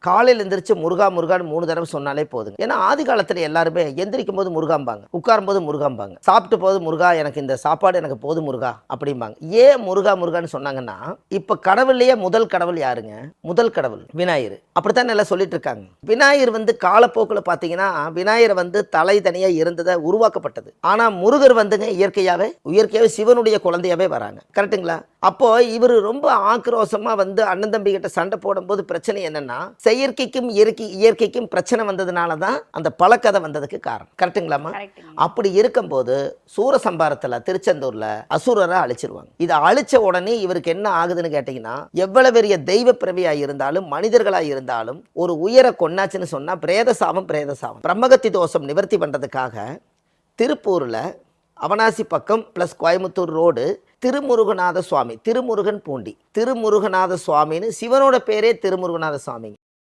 காலையில் எந்திரிச்சு முருகா முருகான்னு 3 தடவை சொன்னாலே போதுங்க. ஏன்னா ஆதி காலத்துல எல்லாருமே எந்திரிக்கும் போது முருகாம்பாங்க, உட்காரும் போது முருகாம்பாங்க, சாப்பிட்டு போது முருகா எனக்கு இந்த சாப்பாடு எனக்கு போதும் முருகா அப்படிம்பாங்க. ஏன் முருகா முருகான்னு சொன்னாங்கன்னா, இப்ப கடவுள்லயே முதல் கடவுள் யாருங்க? முதல் கடவுள் விநாயகர். அப்படித்தான் எல்லாம் சொல்லிட்டு இருக்காங்க. விநாயகர் காலப்போக்கில் பார்த்தீங்கன்னா விநாயகர் தலை தனியா இருந்ததை உருவாக்கப்பட்டது. ஆனா முருகர் இயற்கையாவே சிவனுடைய குழந்தையாவே வராங்க. கரெக்டுங்களா? அப்போ இவர் ரொம்ப ஆக்ரோஷமா அண்ணன் தம்பி கிட்ட சண்டை போடும்போது பிரச்சனை என்னன்னா, செயற்கைக்கும் இயற்கைக்கும் பிரச்சனை வந்ததுனால தான் அந்த பழக்கதை வந்ததுக்கு காரணம். கரெக்டுங்களாமா? அப்படி இருக்கும்போது சூரசம்பாரத்தில் திருச்செந்தூர்ல அசுரரை அழிச்சிருவாங்க. இதை அழிச்ச உடனே இவருக்கு என்ன ஆகுதுன்னு கேட்டீங்கன்னா, எவ்வளவு பெரிய தெய்வ பிறவியா இருந்தாலும் மனிதர்களா இருந்தாலும் ஒரு உயர கொண்டாச்சுன்னு சொன்னா பிரேதசாபம் பிரம்மகத்தி தோஷம் நிவர்த்தி பண்றதுக்காக திருப்பூர்ல அவனாசி பக்கம் ப்ளஸ் கோயம்புத்தூர் ரோடு திருமுருகநாத சுவாமி, திருமுருகன் பூண்டி, திருமுருகநாத சுவாமின்னு சிவனோட பேரே திருமுருகநாத சுவாமி.